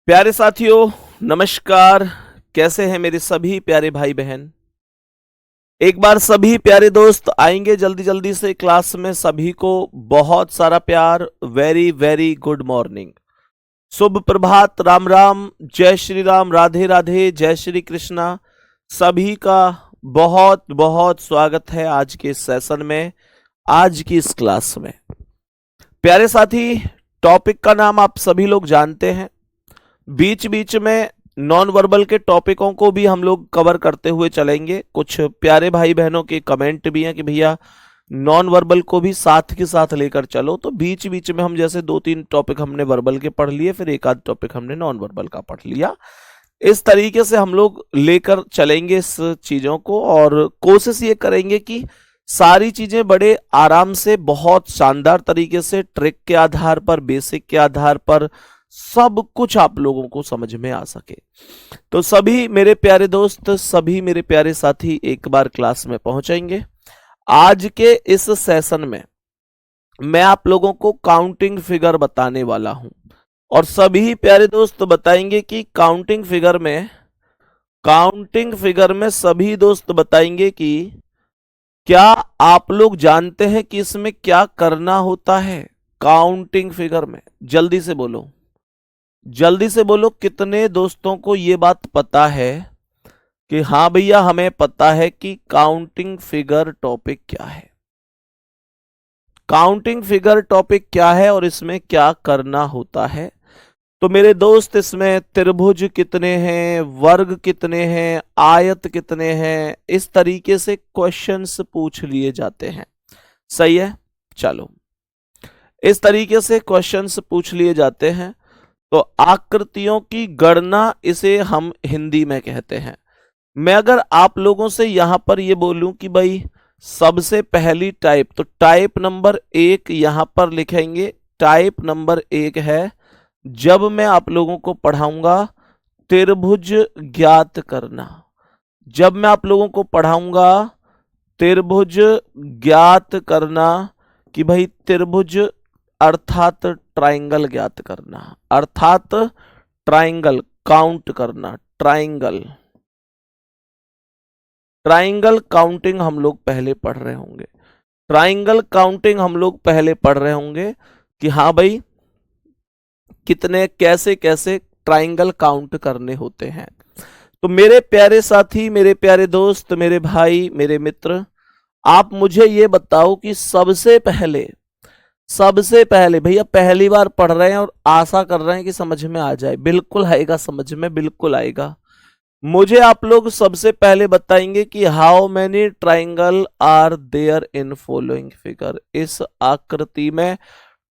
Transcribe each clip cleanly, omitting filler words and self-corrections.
प्यारे साथियों, नमस्कार। कैसे हैं मेरे सभी प्यारे भाई बहन। एक बार सभी प्यारे दोस्त आएंगे जल्दी जल्दी से क्लास में। सभी को बहुत सारा प्यार। वेरी वेरी गुड मॉर्निंग, शुभ प्रभात, राम राम, जय श्री राम, राधे राधे, जय श्री कृष्णा। सभी का बहुत बहुत स्वागत है आज के सेशन में, आज की इस क्लास में। प्यारे साथी, टॉपिक का नाम आप सभी लोग जानते हैं। बीच बीच में नॉन वर्बल के टॉपिकों को भी हम लोग कवर करते हुए चलेंगे। कुछ प्यारे भाई बहनों के कमेंट भी हैं कि भैया नॉन वर्बल को भी साथ के साथ लेकर चलो, तो बीच बीच में हम जैसे 2-3 टॉपिक हमने वर्बल के पढ़ लिए, फिर एक आध टॉपिक हमने नॉन वर्बल का पढ़ लिया। इस तरीके से हम लोग लेकर चलेंगे इस चीजों को, और कोशिश ये करेंगे कि सारी चीजें बड़े आराम से, बहुत शानदार तरीके से, ट्रिक के आधार पर, बेसिक के आधार पर सब कुछ आप लोगों को समझ में आ सके। तो सभी मेरे प्यारे दोस्त, सभी मेरे प्यारे साथी एक बार क्लास में पहुंचेंगे। आज के इस सेशन में मैं आप लोगों को काउंटिंग फिगर बताने वाला हूं, और सभी प्यारे दोस्त बताएंगे कि काउंटिंग फिगर में सभी दोस्त बताएंगे कि क्या आप लोग जानते हैं कि इसमें क्या करना होता है। काउंटिंग फिगर में जल्दी से बोलो, जल्दी से बोलो, कितने दोस्तों को ये बात पता है कि हाँ भैया हमें पता है कि काउंटिंग फिगर टॉपिक क्या है। काउंटिंग फिगर टॉपिक क्या है और इसमें क्या करना होता है। तो मेरे दोस्त, इसमें त्रिभुज कितने हैं, वर्ग कितने हैं, आयत कितने हैं, इस तरीके से क्वेश्चंस पूछ लिए जाते हैं। सही है, चलो, इस तरीके से क्वेश्चंस पूछ लिए जाते हैं। तो आकृतियों की गणना इसे हम हिंदी में कहते हैं। मैं अगर आप लोगों से यहां पर ये बोलूं कि भाई सबसे पहली टाइप, तो टाइप नंबर 1 यहां पर लिखेंगे। टाइप नंबर 1 है, जब मैं आप लोगों को पढ़ाऊंगा त्रिभुज ज्ञात करना। जब मैं आप लोगों को पढ़ाऊंगा त्रिभुज ज्ञात करना, कि भाई त्रिभुज अर्थात ट्राइंगल ज्ञात करना, अर्थात ट्राइंगल काउंट करना। ट्राइंगल, ट्राइंगल काउंटिंग हम लोग पहले पढ़ रहे होंगे। ट्राइंगल काउंटिंग हम लोग पहले पढ़ रहे होंगे कि हाँ भाई कितने, कैसे कैसे ट्राइंगल काउंट करने होते हैं। तो मेरे प्यारे साथी, मेरे प्यारे दोस्त, मेरे भाई, मेरे मित्र, आप मुझे ये बताओ कि सबसे पहले भैया पहली बार पढ़ रहे हैं और आशा कर रहे हैं कि समझ में आ जाए। बिल्कुल आएगा समझ में, बिल्कुल आएगा। मुझे आप लोग सबसे पहले बताएंगे कि how many triangle are there in following figure. इस आकृति में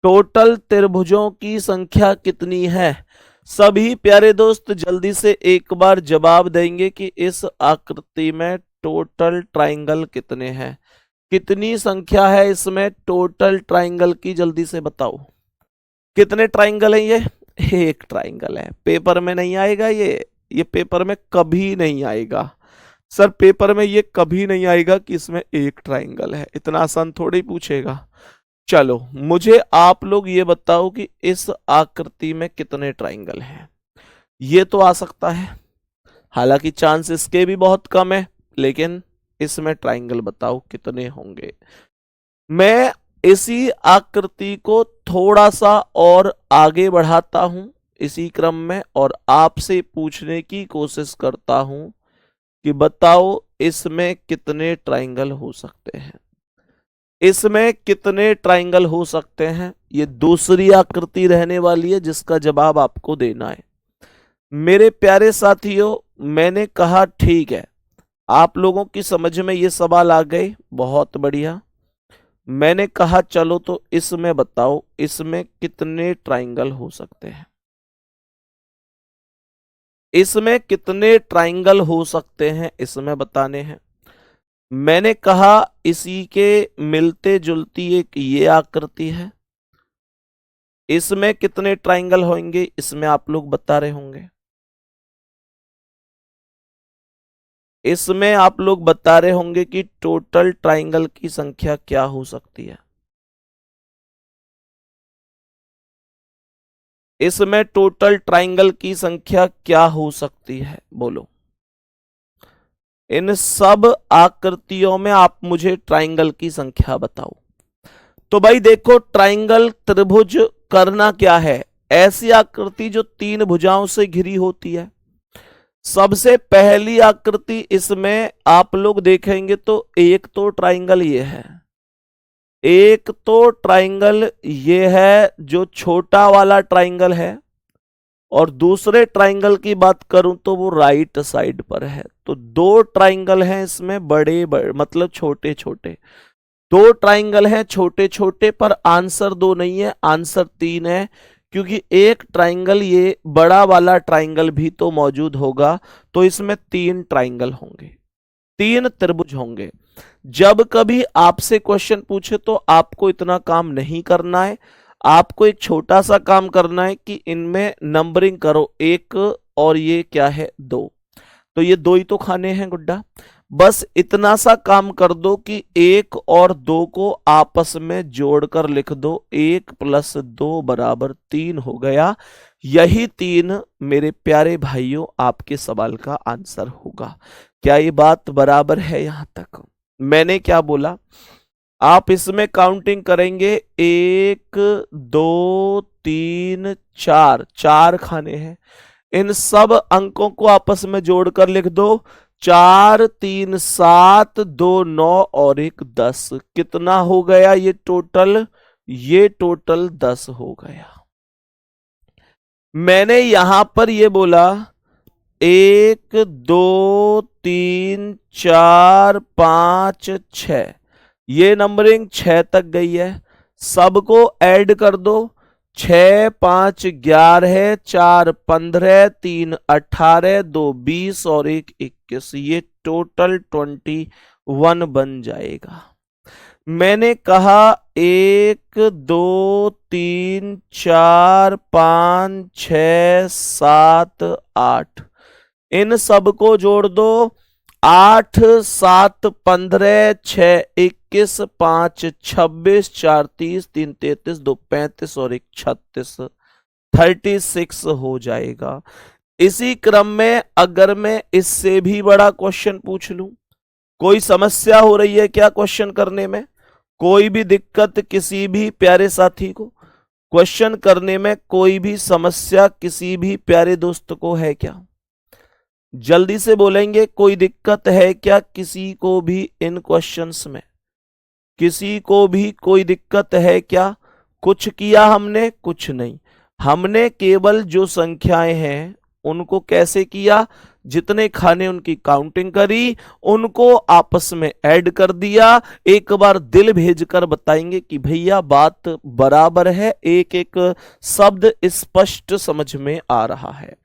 टोटल त्रिभुजों की संख्या कितनी है। सभी प्यारे दोस्त जल्दी से एक बार जवाब देंगे कि इस आकृति में टोटल ट्राइंगल कितने हैं, कितनी संख्या है इसमें टोटल ट्राइंगल की। जल्दी से बताओ कितने ट्राइंगल हैं ये। एक ट्राइंगल है। पेपर में नहीं आएगा ये पेपर में कभी नहीं आएगा सर, पेपर में ये कभी नहीं आएगा कि इसमें एक ट्राइंगल है। इतना आसान थोड़ी पूछेगा। चलो मुझे आप लोग ये बताओ कि इस आकृति में कितने ट्राइंगल हैं। ये तो आ सकता है, हालांकि चांस इसके भी बहुत कम है, लेकिन इसमें ट्राइंगल बताओ कितने होंगे। मैं इसी आकृति को थोड़ा सा और आगे बढ़ाता हूं इसी क्रम में, और आपसे पूछने की कोशिश करता हूं कि बताओ इसमें कितने ट्राइंगल हो सकते हैं। इसमें कितने ट्राइंगल हो सकते हैं, ये दूसरी आकृति रहने वाली है जिसका जवाब आपको देना है। मेरे प्यारे साथियों, मैंने कहा ठीक है, आप लोगों की समझ में ये सवाल आ गए, बहुत बढ़िया। मैंने कहा चलो तो इसमें बताओ इसमें कितने ट्राइंगल हो सकते हैं। इसमें कितने ट्राइंगल हो सकते हैं इसमें बताने हैं। मैंने कहा इसी के मिलते जुलती एक ये आकृति है, इसमें कितने ट्राइंगल होंगे इसमें आप लोग बता रहे होंगे। इसमें आप लोग बता रहे होंगे कि टोटल ट्राइंगल की संख्या क्या हो सकती है। इसमें टोटल ट्राइंगल की संख्या क्या हो सकती है, बोलो। इन सब आकृतियों में आप मुझे ट्राइंगल की संख्या बताओ। तो भाई देखो, ट्राइंगल त्रिभुज करना क्या है, ऐसी आकृति जो तीन भुजाओं से घिरी होती है। सबसे पहली आकृति इसमें आप लोग देखेंगे तो एक तो ट्राइंगल ये है, एक तो ट्राइंगल ये है जो छोटा वाला ट्राइंगल है, और दूसरे ट्राइंगल की बात करूं तो वो राइट साइड पर है। तो दो ट्राइंगल हैं इसमें, बड़े बड़े मतलब छोटे छोटे, दो ट्राइंगल हैं छोटे छोटे, पर आंसर दो नहीं है, आंसर तीन है, क्योंकि एक ट्राइंगल ये बड़ा वाला ट्राइंगल भी तो मौजूद होगा। तो इसमें तीन ट्राइंगल होंगे, तीन त्रिभुज होंगे। जब कभी आपसे क्वेश्चन पूछे तो आपको इतना काम नहीं करना है, आपको एक छोटा सा काम करना है कि इनमें नंबरिंग करो, एक और ये क्या है, दो। तो ये दो ही तो खाने हैं गुड्डा, बस इतना सा काम कर दो कि एक और दो को आपस में जोड़कर लिख दो, 1+2 बराबर 3 हो गया। यही तीन मेरे प्यारे भाइयों आपके सवाल का आंसर होगा। क्या ये बात बराबर है यहां तक? मैंने क्या बोला, आप इसमें काउंटिंग करेंगे, 1 2 3 4, चार खाने हैं। इन सब अंकों को आपस में जोड़कर लिख दो, 4 3 7 2 9 और 1 10। कितना हो गया ये टोटल? ये टोटल 10 हो गया। मैंने यहां पर ये बोला 1 2 3 4 5 6, ये नंबरिंग 6 तक गई है। सबको ऐड कर दो, 6 5 11, 4 15, 3 18, 2 20 और 1 21, ये टोटल 21 बन जाएगा। मैंने कहा 1 2 3 4 5 6 7 8, इन सबको जोड़ दो, 8 7 15, 6 21, 5 26, 4 30, 3 33, 2 35 और 1 36, 36 हो जाएगा। इसी क्रम में अगर मैं इससे भी बड़ा क्वेश्चन पूछ लूं, कोई समस्या हो रही है क्या क्वेश्चन करने में? कोई भी दिक्कत किसी भी प्यारे साथी को क्वेश्चन करने में, कोई भी समस्या किसी भी प्यारे दोस्त को है क्या? जल्दी से बोलेंगे, कोई दिक्कत है क्या किसी को भी इन क्वेश्चंस में? किसी को भी कोई दिक्कत है क्या? कुछ किया हमने? कुछ नहीं, हमने केवल जो संख्याएं हैं उनको कैसे किया, जितने खाने उनकी काउंटिंग करी, उनको आपस में ऐड कर दिया। एक बार दिल भेजकर बताएंगे कि भैया बात बराबर है, एक एक शब्द स्पष्ट समझ में आ रहा है।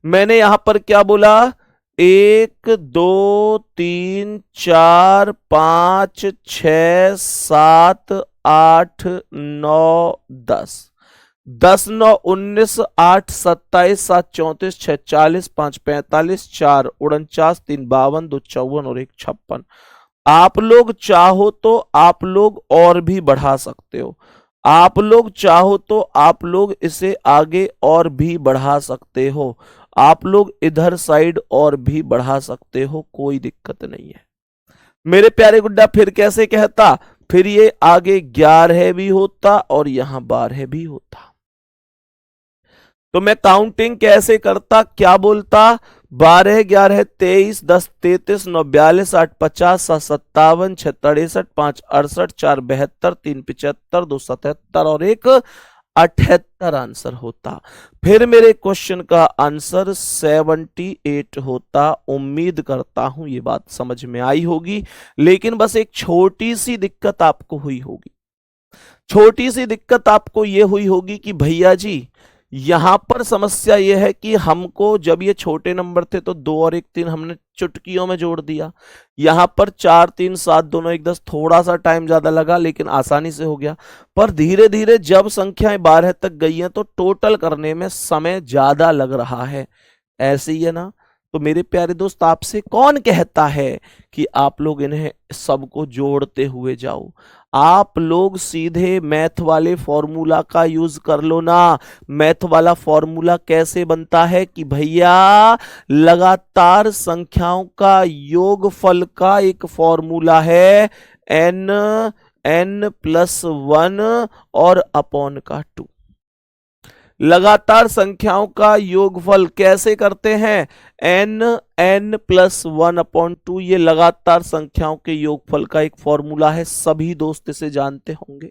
मैंने यहां पर क्या बोला, 1 2 3 4 5 6 7 8 9 10, 10 9 19, 8 27, 7 34, 6 40, 5 45, 4 49, 3 52, 2 54 और 1 56। आप लोग चाहो तो आप लोग और भी बढ़ा सकते हो, आप लोग चाहो तो आप लोग इसे आगे और भी बढ़ा सकते हो, आप लोग इधर साइड और भी बढ़ा सकते हो, कोई दिक्कत नहीं है मेरे प्यारे गुड्डा। फिर कैसे कहता, फिर ये आगे 11 भी होता और यहां 12 भी होता। तो मैं काउंटिंग कैसे करता, क्या बोलता, 12 11 23 10 33 9 42 8 50 7 57 6 63 5 68 4 72 3 75 2 77 और 1 78 आंसर होता। फिर मेरे क्वेश्चन का आंसर 78 होता। उम्मीद करता हूं ये बात समझ में आई होगी, लेकिन बस एक छोटी सी दिक्कत आपको हुई होगी। छोटी सी दिक्कत आपको ये हुई होगी कि भैया जी यहां पर समस्या यह है कि हमको जब ये छोटे नंबर थे तो 2 और 1 3 हमने चुटकियों में जोड़ दिया, यहां पर 4 3 7 दोनों 1 10, थोड़ा सा टाइम ज्यादा लगा लेकिन आसानी से हो गया। पर धीरे धीरे जब संख्याएं 12 तक गई हैं तो टोटल करने में समय ज्यादा लग रहा है, ऐसे ही है ना? तो मेरे प्यारे दोस्त, आपसे कौन कहता है कि आप लोग इन्हें सबको जोड़ते हुए जाओ? आप लोग सीधे मैथ वाले फॉर्मूला का यूज कर लो ना। मैथ वाला फॉर्मूला कैसे बनता है कि भैया लगातार संख्याओं का योगफल का एक फॉर्मूला है n+1 और अपॉन का 2। लगातार संख्याओं का योगफल कैसे करते हैं? n+1/2। ये लगातार संख्याओं के योगफल का एक फॉर्मूला है। सभी दोस्त इसे जानते होंगे,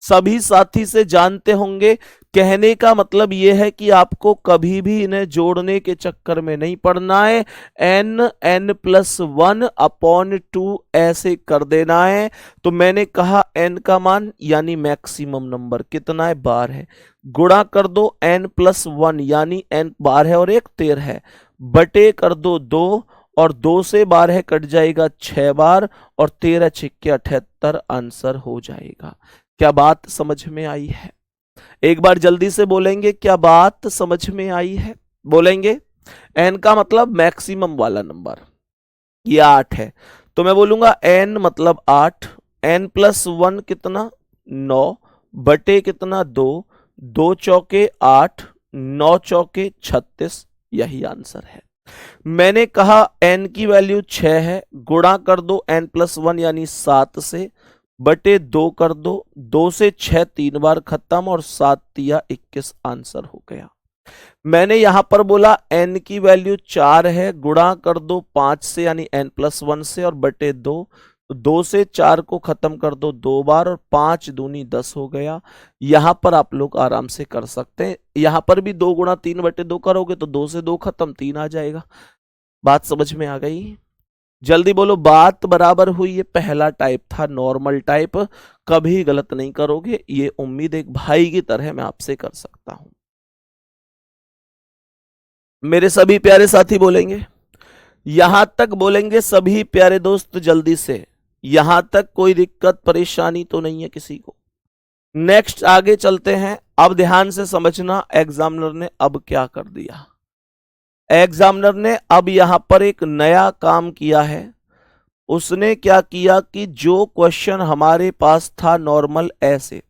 सभी साथी से जानते होंगे। कहने का मतलब यह है कि आपको कभी भी इन्हें जोड़ने के चक्कर में नहीं पड़ना है। n+1/2 ऐसे कर देना है। तो मैंने कहा n का मान यानी मैक्सिमम नंबर कितना है? 12 है। गुणा कर दो n+1 यानी n 12 है और 1 13 है, बटे कर दो 2 और 2 से 12 कट जाएगा 6 बार और 13 छिक्के 78 आंसर हो जाएगा। क्या बात समझ में आई है? एक बार जल्दी से बोलेंगे, क्या बात समझ में आई है? बोलेंगे। n का मतलब मैक्सिमम वाला नंबर, ये 8 है, तो मैं बोलूंगा n मतलब 8, n+1 कितना? 9 बटे कितना? 2, 2 चौके 8, 9 चौके 36, यही आंसर है। मैंने कहा n की वैल्यू 6 है, गुणा कर दो n+1 यानी 7 से, बटे 2 कर दो, 2 से 6 3 बार खत्म और 7 तिया 21 आंसर हो गया। मैंने यहां पर बोला n की वैल्यू 4 है, गुणा कर दो 5 से यानी n+1 से और बटे 2, 2 से 4 को खत्म कर दो 2 बार और 5 दूनी 10 हो गया। यहां पर आप लोग आराम से कर सकते हैं। यहां पर भी 2 गुणा 3 बटे 2 करोगे तो 2 से 2 खत्म, 3 आ जाएगा। बात समझ में आ गई? जल्दी बोलो, बात बराबर हुई। ये पहला टाइप था, नॉर्मल टाइप। कभी गलत नहीं करोगे, ये उम्मीद एक भाई की तरह मैं आपसे कर सकता हूं। मेरे सभी प्यारे साथी बोलेंगे, यहां तक बोलेंगे सभी प्यारे दोस्त जल्दी से। यहां तक कोई दिक्कत परेशानी तो नहीं है किसी को? नेक्स्ट आगे चलते हैं। अब ध्यान से समझना, एग्जामिनर ने अब क्या कर दिया। एग्जामिनर ने अब यहां पर एक नया काम किया है। उसने क्या किया कि जो क्वेश्चन हमारे पास था नॉर्मल ऐसे,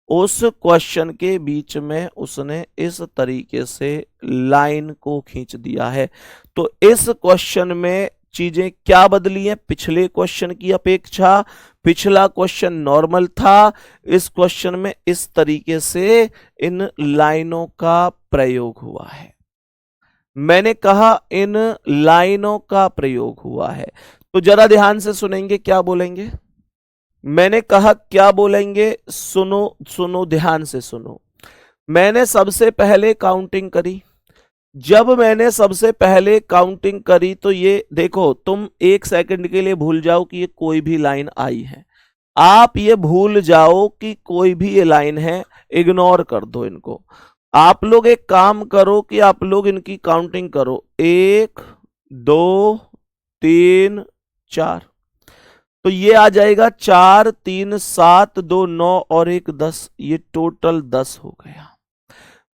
उस क्वेश्चन के बीच में उसने इस तरीके से लाइन को खींच दिया है। तो इस क्वेश्चन में चीजें क्या बदली हैं पिछले क्वेश्चन की अपेक्षा? पिछला क्वेश्चन नॉर्मल था, इस क्वेश्चन में इस तरीके से इन लाइनों का प्रयोग हुआ है। मैंने कहा इन लाइनों का प्रयोग हुआ है। तो जरा ध्यान से सुनेंगे, क्या बोलेंगे? मैंने कहा क्या बोलेंगे? सुनो सुनो, ध्यान से सुनो। मैंने सबसे पहले काउंटिंग करी। जब मैंने सबसे पहले काउंटिंग करी तो ये देखो, तुम 1 सेकंड के लिए भूल जाओ कि ये कोई भी लाइन आई है। आप ये भूल जाओ कि कोई भी ये लाइन है, इग्नोर कर दो इनको। आप लोग एक काम करो कि आप लोग इनकी काउंटिंग करो, 1 2 3 4। तो ये आ जाएगा 4 3 7 2 9 और 1 10, ये टोटल 10 हो गया।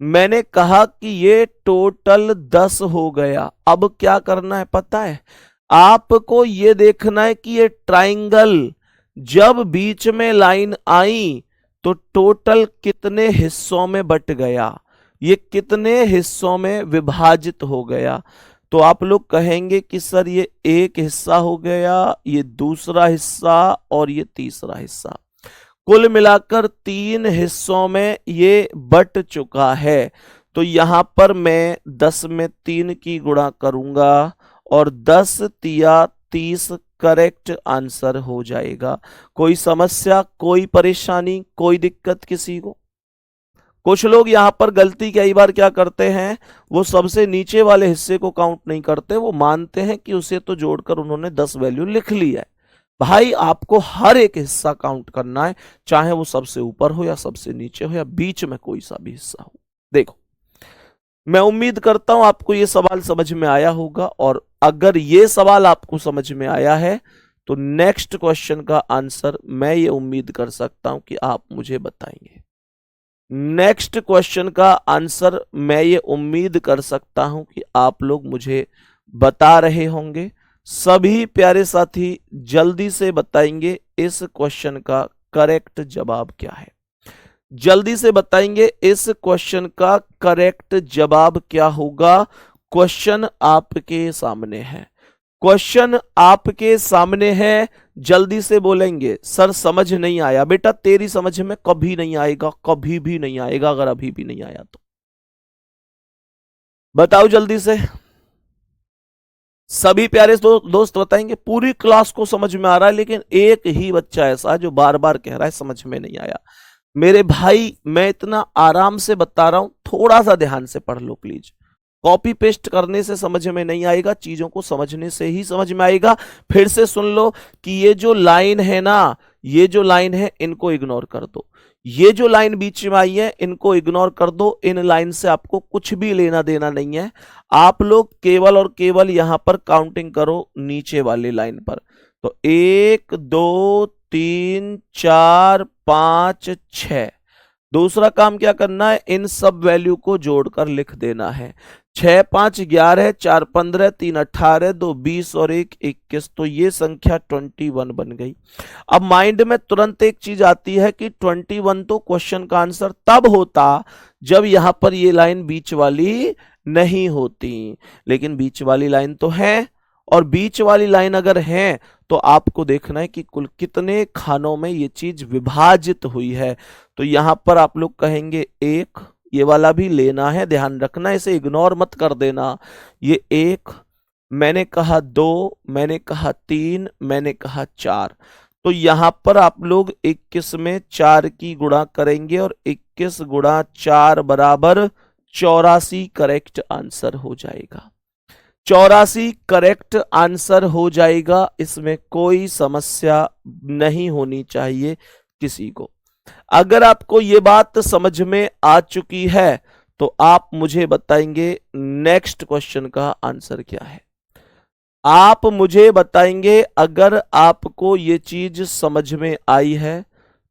मैंने कहा कि ये टोटल 10 हो गया। अब क्या करना है पता है? आपको ये देखना है कि ये ट्राइंगल जब बीच में लाइन आई तो टोटल कितने हिस्सों में बट गया, ये कितने हिस्सों में विभाजित हो गया। तो आप लोग कहेंगे कि सर ये एक हिस्सा हो गया, ये दूसरा हिस्सा और ये तीसरा हिस्सा, कुल मिलाकर 3 हिस्सों में ये बट चुका है। तो यहां पर मैं 10 में 3 की गुणा करूंगा और 10 तिया 30 करेक्ट आंसर हो जाएगा। कोई समस्या, कोई परेशानी, कोई दिक्कत किसी को? कुछ लोग यहां पर गलती कई बार क्या करते हैं, वो सबसे नीचे वाले हिस्से को काउंट नहीं करते, वो मानते हैं कि उसे तो जोड़कर उन्होंने 10 वैल्यू लिख ली है। भाई आपको हर एक हिस्सा काउंट करना है, चाहे वो सबसे ऊपर हो या सबसे नीचे हो या बीच में कोई सा भी हिस्सा हो। देखो, मैं उम्मीद करता हूं आपको ये सवाल समझ में आया होगा, और अगर ये सवाल आपको समझ में आया है तो नेक्स्ट क्वेश्चन का आंसर मैं ये उम्मीद कर सकता हूं कि आप मुझे बताएंगे। नेक्स्ट क्वेश्चन का आंसर मैं ये उम्मीद कर सकता हूं कि आप लोग मुझे बता रहे होंगे। सभी प्यारे साथी जल्दी से बताएंगे इस क्वेश्चन का करेक्ट जवाब क्या है। जल्दी से बताएंगे इस क्वेश्चन का करेक्ट जवाब क्या होगा। क्वेश्चन आपके सामने है, क्वेश्चन आपके सामने है। जल्दी से बोलेंगे सर समझ नहीं आया। बेटा तेरी समझ में कभी नहीं आएगा, कभी भी नहीं आएगा, अगर अभी भी नहीं आया तो बताओ जल्दी से। सभी प्यारे दोस्त बताएंगे। पूरी क्लास को समझ में आ रहा है, लेकिन एक ही बच्चा ऐसा है जो बार बार कह रहा है समझ में नहीं आया। मेरे भाई मैं इतना आराम से बता रहा हूं, थोड़ा सा ध्यान से पढ़ लो प्लीज। कॉपी पेस्ट करने से समझ में नहीं आएगा, चीजों को समझने से ही समझ में आएगा। फिर से सुन लो कि ये जो लाइन है ना, ये जो लाइन है इनको इग्नोर कर दो। ये जो लाइन बीच में आई है इनको इग्नोर कर दो। इन लाइन से आपको कुछ भी लेना देना नहीं है। आप लोग केवल और केवल यहां पर काउंटिंग करो नीचे वाली लाइन पर। तो 1 2 3 4 5 6। दूसरा काम क्या करना है, इन सब वैल्यू को जोड़कर लिख देना है। 6 5 11, 4 15, 3 18, 2 20 और 1 21। तो ये संख्या 21 बन गई। अब माइंड में तुरंत एक चीज आती है कि 21 तो क्वेश्चन का आंसर तब होता जब यहां पर ये लाइन बीच वाली नहीं होती, लेकिन बीच वाली लाइन तो है। और बीच वाली लाइन अगर है तो आपको देखना है कि कुल कितने खानों में ये चीज विभाजित हुई है। तो यहां पर आप लोग कहेंगे 1, ये वाला भी लेना है, ध्यान रखना, इसे इग्नोर मत कर देना। ये 1, मैंने कहा 2, मैंने कहा 3, मैंने कहा 4। तो यहां पर आप लोग 21 में 4 की गुणा करेंगे और 21 गुणा 4 बराबर 84 करेक्ट आंसर हो जाएगा। 84 करेक्ट आंसर हो जाएगा। इसमें कोई समस्या नहीं होनी चाहिए किसी को। अगर आपको ये बात समझ में आ चुकी है तो आप मुझे बताएंगे नेक्स्ट क्वेश्चन का आंसर क्या है। आप मुझे बताएंगे अगर आपको ये चीज समझ में आई है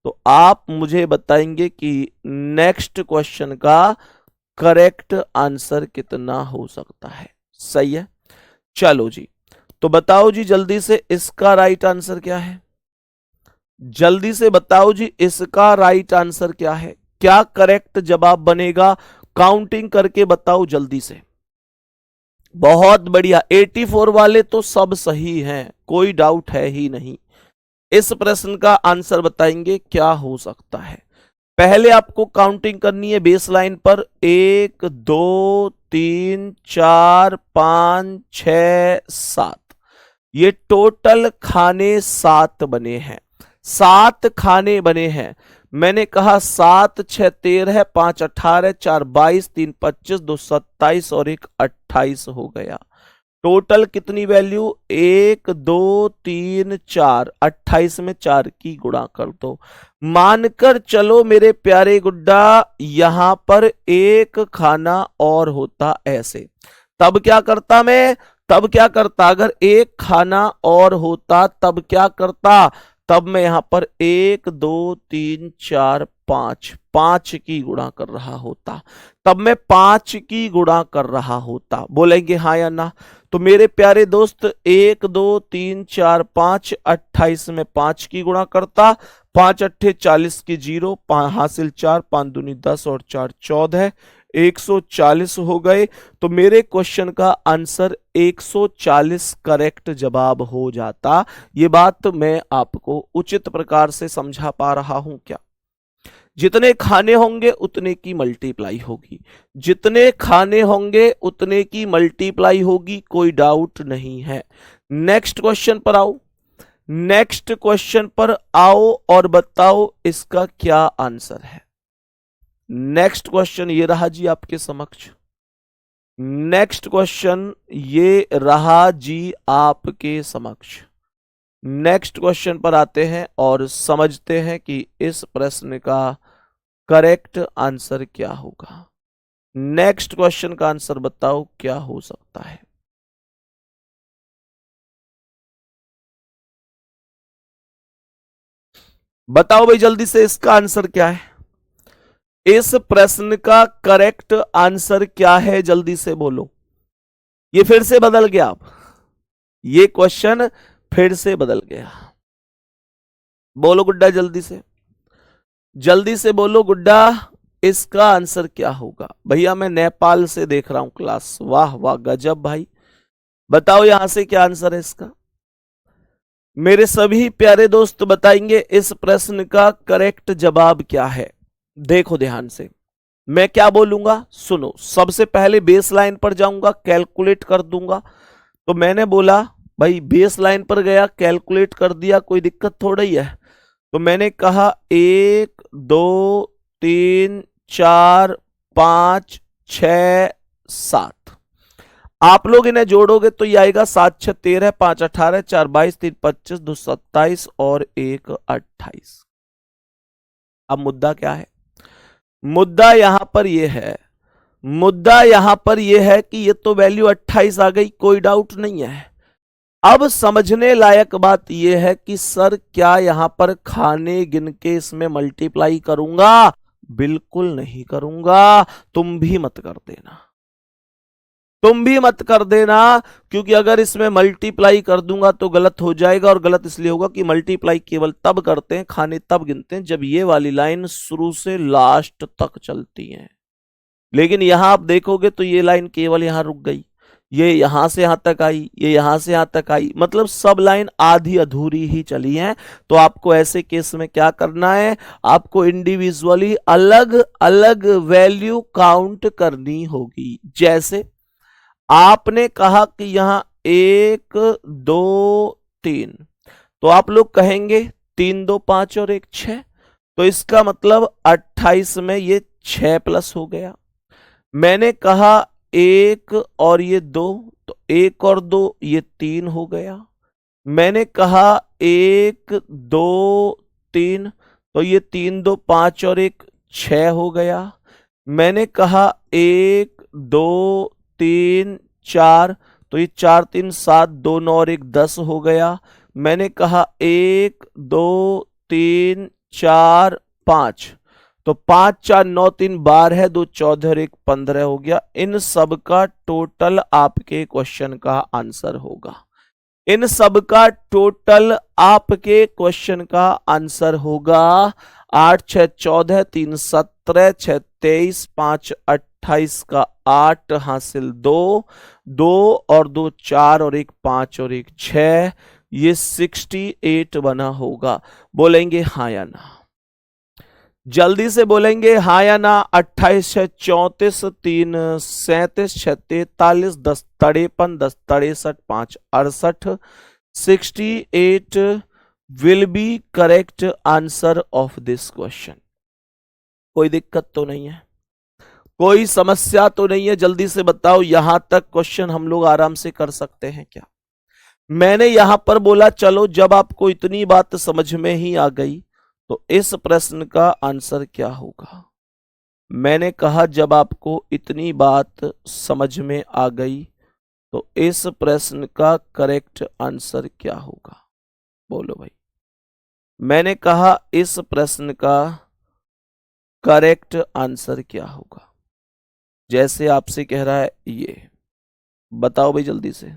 तो आप मुझे बताएंगे कि नेक्स्ट क्वेश्चन का करेक्ट आंसर कितना हो सकता है। सही है, चलो जी। तो बताओ जी जल्दी से इसका राइट आंसर क्या है। जल्दी से बताओ जी इसका राइट आंसर क्या है, क्या करेक्ट जवाब बनेगा। काउंटिंग करके बताओ जल्दी से। बहुत बढ़िया, 84 वाले तो सब सही हैं, कोई डाउट है ही नहीं। इस प्रश्न का आंसर बताएंगे क्या हो सकता है। पहले आपको काउंटिंग करनी है बेस लाइन पर। 1 2 3 4 5 6 7। ये टोटल खाने 7 बने हैं, 7 खाने बने हैं। मैंने कहा 7 6 13, 5 18, 4 22, 3 25, 2 27 और 1 28 हो गया। टोटल कितनी वैल्यू, 1 2 3 4, 28 में 4 की गुणा कर दो। मानकर चलो मेरे प्यारे गुड्डा यहां पर एक खाना और होता ऐसे, तब क्या करता मैं, तब क्या करता, अगर एक खाना और होता तब क्या करता, तब मैं यहां पर 1 2 3 4 5, 5 की गुणा कर रहा होता, तब मैं 5 की गुणा कर रहा होता। बोलेंगे हाँ या ना। तो मेरे प्यारे दोस्त 1 2 3 4 5, 28 में 5 की गुणा करता, 5 अट्ठे 40 की 0, हासिल 4, 5 दूनी 10 और 4 14, 140 हो गए। तो मेरे क्वेश्चन का आंसर 140 करेक्ट जवाब हो जाता। ये बात मैं आपको उचित प्रकार से समझा पा रहा हूं क्या। जितने खाने होंगे उतने की मल्टीप्लाई होगी, जितने खाने होंगे उतने की मल्टीप्लाई होगी, कोई डाउट नहीं है। नेक्स्ट क्वेश्चन पर आओ, नेक्स्ट क्वेश्चन पर आओ और बताओ इसका क्या आंसर है। नेक्स्ट क्वेश्चन ये रहा जी आपके समक्ष, नेक्स्ट क्वेश्चन ये रहा जी आपके समक्ष। नेक्स्ट क्वेश्चन पर आते हैं और समझते हैं कि इस प्रश्न का करेक्ट आंसर क्या होगा। नेक्स्ट क्वेश्चन का आंसर बताओ क्या हो सकता है। बताओ भाई जल्दी से इसका आंसर क्या है। इस प्रश्न का करेक्ट आंसर क्या है, जल्दी से बोलो। ये फिर से बदल गया। अब ये क्वेश्चन फिर से बदल गया। बोलो गुड्डा, जल्दी से, जल्दी से बोलो गुड्डा, इसका आंसर क्या होगा? भैया मैं नेपाल से देख रहा हूं क्लास। वाह वाह, गजब भाई। बताओ यहां से क्या आंसर है इसका। मेरे सभी प्यारे दोस्त बताएंगे इस प्रश्न का करेक्ट जवाब क्या है। देखो ध्यान से, मैं क्या बोलूंगा सुनो। सबसे पहले बेस लाइन पर जाऊंगा, कैलकुलेट कर दूंगा। तो मैंने बोला भाई बेस लाइन पर गया, कैलकुलेट कर दिया, कोई दिक्कत थोड़ा ही है। तो मैंने कहा 1 2 3 4 5 6 7। आप लोग इन्हें जोड़ोगे तो ये आएगा 7 6 13, 5 18, 4 22, 3 25, 2 27 और 1 28। अब मुद्दा क्या है? मुद्दा यहां पर यह है, मुद्दा यहां पर यह है कि ये तो वैल्यू 28 आ गई, कोई डाउट नहीं है। अब समझने लायक बात यह है कि सर क्या यहां पर खाने गिन के इसमें मल्टीप्लाई करूंगा? बिल्कुल नहीं करूंगा। तुम भी मत कर देना, तुम भी मत कर देना, क्योंकि अगर इसमें मल्टीप्लाई कर दूंगा तो गलत हो जाएगा। और गलत इसलिए होगा कि मल्टीप्लाई केवल तब करते हैं, खाने तब गिनते हैं जब ये वाली लाइन शुरू से लास्ट तक चलती है। लेकिन यहां आप देखोगे तो ये लाइन केवल यहां रुक गई, ये यहां से यहां तक आई, ये यहां से यहां तक आई, मतलब सब लाइन आधी अधूरी ही चली है। तो आपको ऐसे केस में क्या करना है? आपको इंडिविजुअली अलग अलग वैल्यू काउंट करनी होगी। जैसे आपने कहा कि यहां 1 2 3, तो आप लोग कहेंगे 3 2 5 और 1 6, तो इसका मतलब 28 में ये 6 प्लस हो गया। मैंने कहा 1 और ये 2, तो 1 और 2 ये 3 हो गया। मैंने कहा 1 2 3, तो ये 3 2 5 और 1 6 हो गया। मैंने कहा 1 2 3 4, तो ये 4 3 7, 2 9 और 1 10 हो गया। मैंने कहा 1 2 3 4 5, तो 5 4 9 3 12 है, 2 14 और 1 15 हो गया। इन सब का टोटल आपके क्वेश्चन का आंसर होगा। इन सब का टोटल आपके क्वेश्चन का आंसर होगा 8 6 14, 3 17, 6 23, 5 28 का 8 हासिल 2 2 और 2 4 और 1 5 और 1 6, ये 68 बना होगा। बोलेंगे हाँ या ना? जल्दी से बोलेंगे हाँ या ना। 28 6 34, 3 37, 6 43, 10 53, 10 63, 5 68, 68 will be correct answer of this question. कोई दिक्कत तो नहीं है? कोई समस्या तो नहीं है? जल्दी से बताओ, यहां तक क्वेश्चन हम लोग आराम से कर सकते हैं क्या? मैंने यहां पर बोला चलो जब आपको इतनी बात समझ में ही आ गई तो इस प्रश्न का आंसर क्या होगा। मैंने कहा जब आपको इतनी बात समझ में आ गई तो इस प्रश्न का करेक्ट आंसर क्या होगा? बोलो भाई। मैंने कहा इस प्रश्न का करेक्ट आंसर क्या होगा? जैसे आपसे कह रहा है ये, बताओ भाई जल्दी से,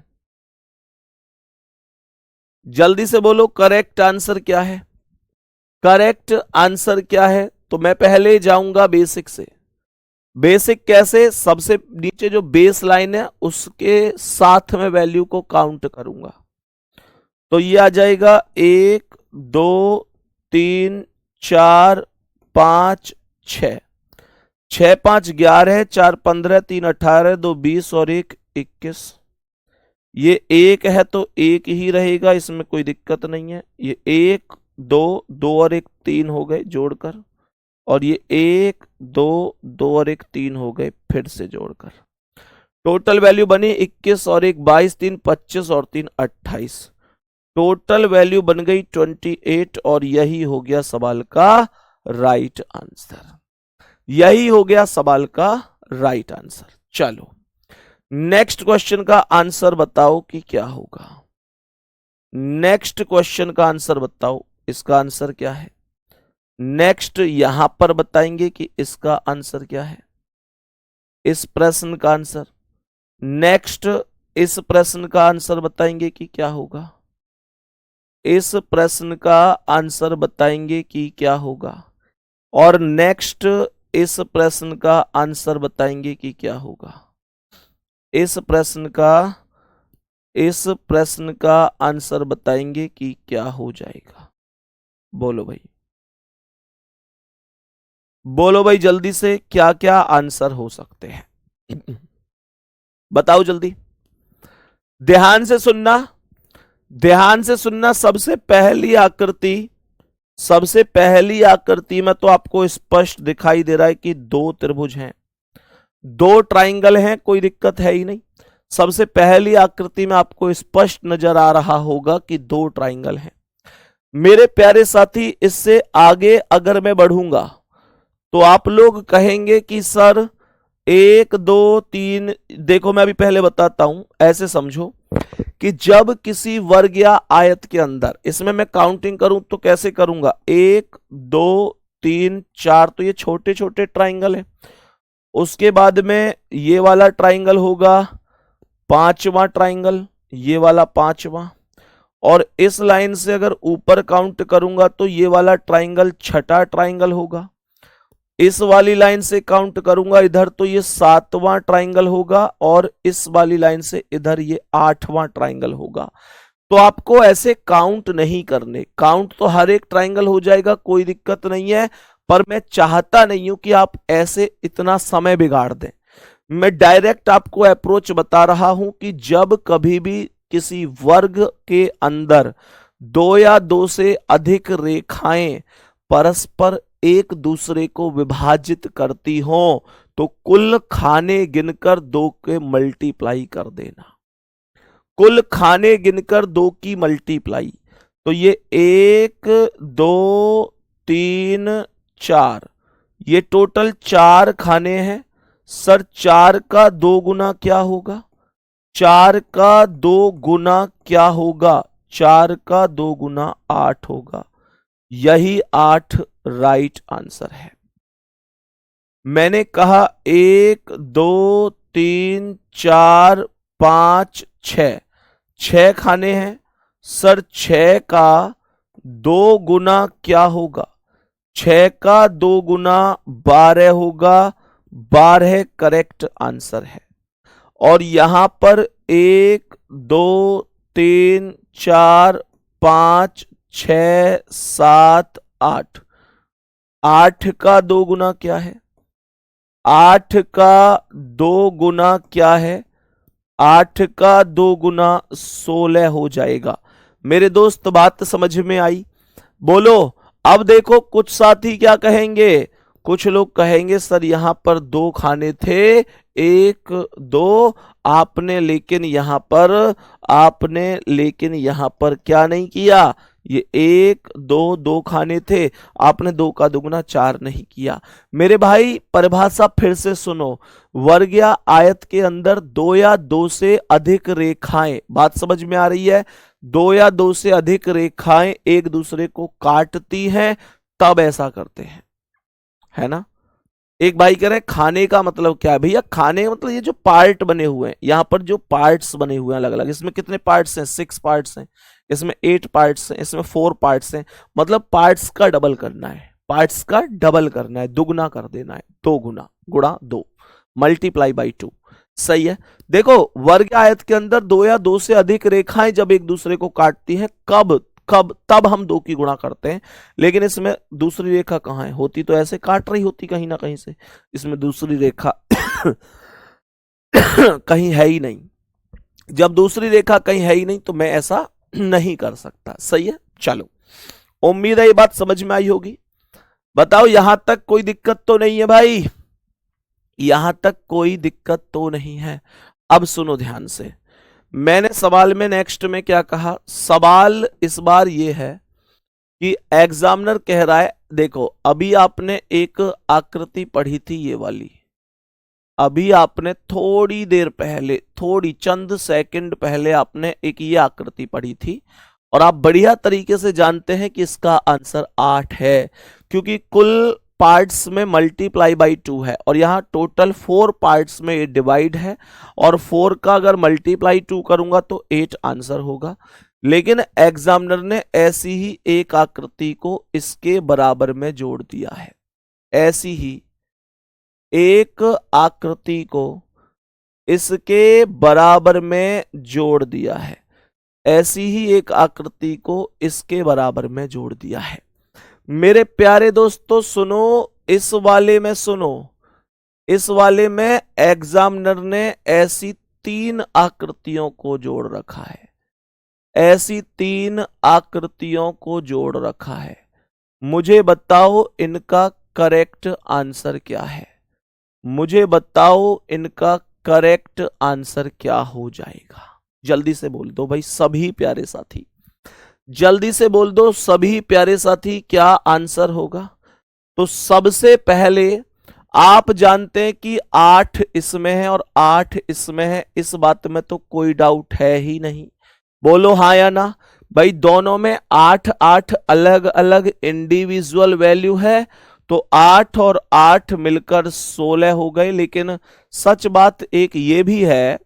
जल्दी से बोलो करेक्ट आंसर क्या है? करेक्ट आंसर क्या है? तो मैं पहले जाऊंगा बेसिक से। बेसिक कैसे? सबसे नीचे जो बेस लाइन है उसके साथ में वैल्यू को काउंट करूंगा। तो ये आ जाएगा 1 2 3 4 5 6, 6 5 11, 4 15, 3 18, 2 20 और 1 21। ये 1 है तो 1 ही रहेगा, इसमें कोई दिक्कत नहीं है। ये 1 2 2 और 1 3 हो गए जोड़कर, और ये 1 2 2 और 1 3 हो गए फिर से जोड़कर। टोटल वैल्यू बनी 21 और 1 22, 3 25 और 3 28। टोटल वैल्यू बन गई 28 और यही हो गया सवाल का राइट आंसर। यही हो गया सवाल का राइट आंसर। चलो नेक्स्ट क्वेश्चन का आंसर बताओ कि क्या होगा। नेक्स्ट क्वेश्चन का आंसर बताओ, इसका आंसर क्या है? नेक्स्ट यहां पर बताएंगे कि इसका आंसर क्या है, इस प्रश्न का आंसर। नेक्स्ट इस प्रश्न का आंसर बताएंगे कि क्या होगा? इस प्रश्न का आंसर बताएंगे कि क्या होगा? और नेक्स्ट इस प्रश्न का आंसर बताएंगे कि क्या होगा? इस प्रश्न का आंसर बताएंगे कि क्या हो जाएगा? बोलो भाई, बोलो भाई जल्दी से, क्या क्या आंसर हो सकते हैं? बताओ जल्दी, ध्यान से सुनना, ध्यान से सुनना। सबसे पहली आकृति में तो आपको स्पष्ट दिखाई दे रहा है कि दो त्रिभुज हैं, दो ट्राइंगल हैं, कोई दिक्कत है ही नहीं। सबसे पहली आकृति में आपको स्पष्ट नजर आ रहा होगा कि दो ट्राइंगल हैं। मेरे प्यारे साथी, इससे आगे अगर मैं बढ़ूंगा तो आप लोग कहेंगे कि सर 1 2 3, देखो मैं अभी पहले बताता हूं, ऐसे समझो कि जब किसी वर्ग या आयत के अंदर, इसमें मैं काउंटिंग करूं तो कैसे करूंगा? 1 2 3 4, तो ये छोटे छोटे ट्राइंगल है। उसके बाद में ये वाला ट्राइंगल होगा पांचवा ट्राइंगल, ये वाला पांचवा, और इस लाइन से अगर ऊपर काउंट करूंगा तो ये वाला ट्राइंगल छठा ट्राइंगल होगा। इस वाली लाइन से काउंट करूंगा इधर तो ये सातवां ट्राइंगल होगा, और इस वाली लाइन से इधर ये आठवां ट्राइंगल होगा। तो आपको ऐसे काउंट नहीं करने, काउंट तो हर एक ट्राइंगल हो जाएगा, कोई दिक्कत नहीं है, पर मैं चाहता नहीं हूं कि आप ऐसे इतना समय बिगाड़ दें। मैं डायरेक्ट आपको अप्रोच बता रहा हूं कि जब कभी भी किसी वर्ग के अंदर दो या दो से अधिक रेखाएं परस्पर एक दूसरे को विभाजित करती हो तो कुल खाने गिनकर 2 के मल्टीप्लाई कर देना। कुल खाने गिनकर 2 की मल्टीप्लाई, तो ये 1 2 3 4, ये टोटल 4 खाने हैं। सर 4 का 2 गुना क्या होगा? 4 का 2 गुना क्या होगा? 4 का 2 गुना 8 होगा। यही 8 राइट आंसर है। मैंने कहा 1 2 3 4 5 6, 6 खाने हैं। सर 6 का 2 गुना क्या होगा? 6 का 2 गुना 12 होगा। 12 करेक्ट आंसर है। और यहां पर 1 2 3 4 5 6 7 8, 8 का 2 गुना क्या है? 8 का 2 गुना क्या है? 8 का 2 गुना 16 हो जाएगा। मेरे दोस्त बात समझ में आई? बोलो। अब देखो कुछ साथी क्या कहेंगे, कुछ लोग कहेंगे सर यहां पर 2 खाने थे, 1 2, आपने लेकिन यहां पर क्या नहीं किया? ये 1 2 2 खाने थे, आपने 2 का दुगुना 4 नहीं किया। मेरे भाई परिभाषा फिर से सुनो, वर्ग या आयत के अंदर 2 या 2 से अधिक रेखाएं, बात समझ में आ रही है? 2 या 2 से अधिक रेखाएं एक दूसरे को काटती हैं, तब ऐसा करते हैं, है ना? एक भाई कह रहे हैं खाने का मतलब क्या है? भैया खाने का मतलब ये जो पार्ट बने हुए हैं, यहां पर जो पार्ट्स बने हुए हैं अलग अलग, इसमें कितने पार्ट्स हैं? 6 पार्ट्स हैं, इसमें 8 पार्ट्स हैं, इसमें 4 पार्ट्स हैं। मतलब पार्ट्स का डबल करना है, पार्ट्स का डबल करना है, दुगना कर देना है, 2 गुना, गुणा 2, मल्टीप्लाई बाई 2। सही है। देखो वर्ग आयत के अंदर 2 या 2 से अधिक रेखाएं जब एक दूसरे को काटती हैं, तब हम 2 की गुणा करते हैं। लेकिन इसमें दूसरी रेखा कहां है? होती तो ऐसे काट रही होती कहीं ना कहीं से, इसमें दूसरी रेखा कहीं है ही नहीं। जब दूसरी रेखा कहीं है ही नहीं तो मैं ऐसा नहीं कर सकता। सही है, चलो उम्मीद है ये बात समझ में आई होगी। बताओ यहां तक कोई दिक्कत तो नहीं है भाई? यहां तक कोई दिक्कत तो नहीं है? अब सुनो ध्यान से, मैंने सवाल में नेक्स्ट में क्या कहा? सवाल इस बार ये है कि एग्जामिनर कह रहा है, देखो अभी आपने एक आकृति पढ़ी थी ये वाली, अभी आपने थोड़ी देर पहले, थोड़ी चंद सेकंड पहले आपने एक ये आकृति पढ़ी थी, और आप बढ़िया तरीके से जानते हैं कि इसका आंसर 8 है, क्योंकि कुल पार्ट्स में मल्टीप्लाई बाई 2 है और यहाँ टोटल 4 पार्ट्स में ये डिवाइड है और 4 का अगर मल्टीप्लाई 2 करूंगा तो 8 आंसर होगा। लेकिन एग्जामिनर ने ऐसी ही एक आकृति को इसके बराबर में जोड़ दिया है, ऐसी ही एक आकृति को इसके बराबर में जोड़ दिया है, ऐसी ही एक आकृति को इसके बराबर में जोड़ दिया है। मेरे प्यारे दोस्तों सुनो, इस वाले में सुनो, इस वाले में एग्जामिनर ने ऐसी 3 आकृतियों को जोड़ रखा है, ऐसी 3 आकृतियों को जोड़ रखा है। मुझे बताओ इनका करेक्ट आंसर क्या है, मुझे बताओ इनका करेक्ट आंसर क्या हो जाएगा। जल्दी से बोल दो भाई सभी प्यारे साथी, जल्दी से बोल दो सभी प्यारे साथी, क्या आंसर होगा। तो सबसे पहले आप जानते हैं कि 8 इसमें है और 8 इसमें है, इस बात में तो कोई डाउट है ही नहीं। बोलो हाँ या ना भाई, दोनों में 8 8 अलग अलग इंडिविजुअल वैल्यू है, तो 8 और 8 मिलकर 16 हो गए। लेकिन सच बात एक ये भी है,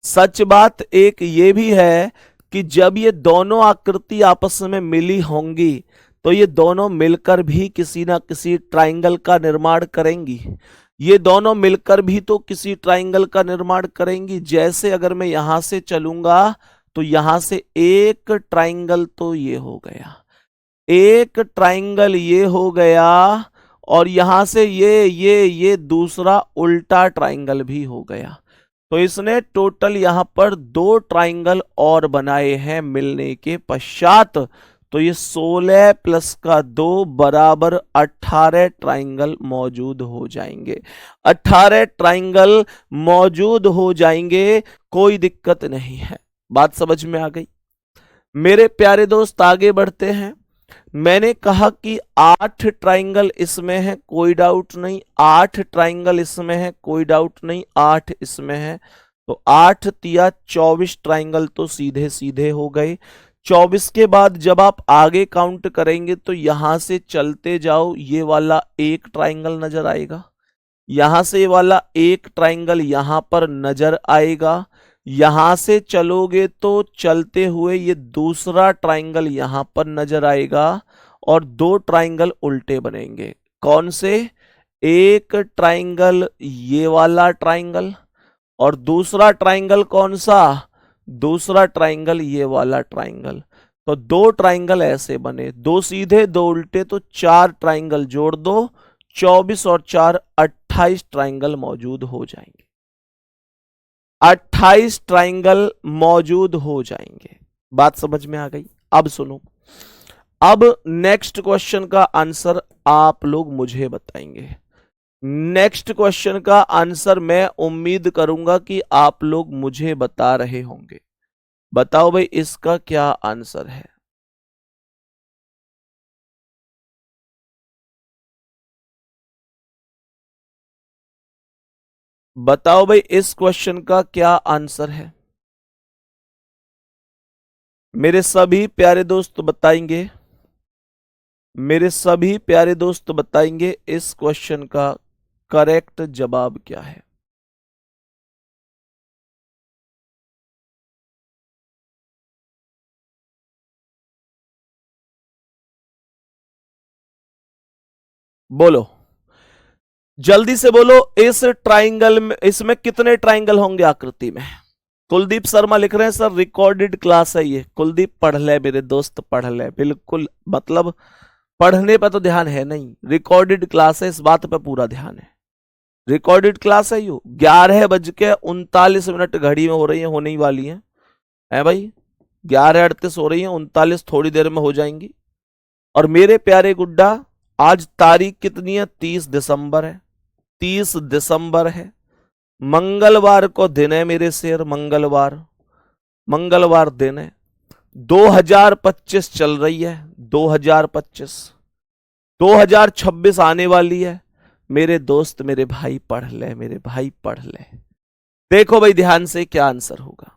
सच बात एक ये भी है कि जब ये दोनों आकृति आपस में मिली होंगी तो ये दोनों मिलकर भी किसी ना किसी ट्राइंगल का निर्माण करेंगी, ये दोनों मिलकर भी तो किसी ट्राइंगल का निर्माण करेंगी। जैसे अगर मैं यहां से चलूंगा तो यहां से एक ट्राइंगल तो ये हो गया, एक ट्राइंगल ये हो गया और यहां से ये दूसरा उल्टा ट्राइंगल भी हो गया। तो इसने टोटल यहां पर 2 ट्राइंगल और बनाए हैं मिलने के पश्चात। तो ये 16 प्लस का 2 बराबर 18 ट्राइंगल मौजूद हो जाएंगे, 18 ट्राइंगल मौजूद हो जाएंगे, कोई दिक्कत नहीं है। बात समझ में आ गई। मेरे प्यारे दोस्त आगे बढ़ते हैं। मैंने कहा कि 8 ट्राइंगल इसमें है, कोई डाउट नहीं, 8 ट्राइंगल इसमें है, कोई डाउट नहीं, 8 इसमें है, तो 8 तिया 24 ट्राइंगल तो सीधे सीधे हो गए। 24 के बाद जब आप आगे काउंट करेंगे तो यहां से चलते जाओ, ये वाला एक ट्राइंगल नजर आएगा, यहां से ये वाला एक ट्राइंगल यहां पर नजर आएगा, यहां से चलोगे तो चलते हुए ये दूसरा ट्राइंगल यहां पर नजर आएगा और 2 ट्राइंगल उल्टे बनेंगे। कौन से? एक ट्राइंगल ये वाला ट्राइंगल और दूसरा ट्राइंगल कौन सा? दूसरा ट्राइंगल ये वाला ट्राइंगल। तो 2 ट्राइंगल ऐसे बने, 2 सीधे 2 उल्टे, तो 4 ट्राइंगल जोड़ दो, 24 और 4 28 ट्राइंगल मौजूद हो जाएंगे, 28 ट्राइंगल मौजूद हो जाएंगे। बात समझ में आ गई। अब सुनो, अब नेक्स्ट क्वेश्चन का आंसर आप लोग मुझे बताएंगे। नेक्स्ट क्वेश्चन का आंसर मैं उम्मीद करूंगा कि आप लोग मुझे बता रहे होंगे। बताओ भाई इसका क्या आंसर है। बताओ भाई इस क्वेश्चन का क्या आंसर है। मेरे सभी प्यारे दोस्त बताएंगे, मेरे सभी प्यारे दोस्त बताएंगे इस क्वेश्चन का करेक्ट जवाब क्या है। बोलो जल्दी से बोलो। इस ट्राइंगल में, इसमें कितने ट्राइंगल होंगे आकृति में? कुलदीप शर्मा लिख रहे हैं सर रिकॉर्डेड क्लास है ये। कुलदीप पढ़ ले मेरे दोस्त, पढ़ ले, बिल्कुल, मतलब पढ़ने पर तो ध्यान है नहीं, रिकॉर्डेड क्लास है, इस बात पर पूरा ध्यान है। रिकॉर्डेड क्लास है यू। 11:39 घड़ी में हो रही है, होने ही वाली है भाई, 11:38 हो रही है, 39 थोड़ी देर में हो जाएंगी। और मेरे प्यारे गुड्डा आज तारीख कितनी है? 30 दिसंबर है, 30 दिसंबर है, मंगलवार को दिन है मेरे शेर, मंगलवार, मंगलवार दिन है। 2025 चल रही है, 2025, 2026 आने वाली है। मेरे दोस्त, मेरे भाई पढ़ ले, मेरे भाई पढ़ ले। देखो भाई ध्यान से क्या आंसर होगा।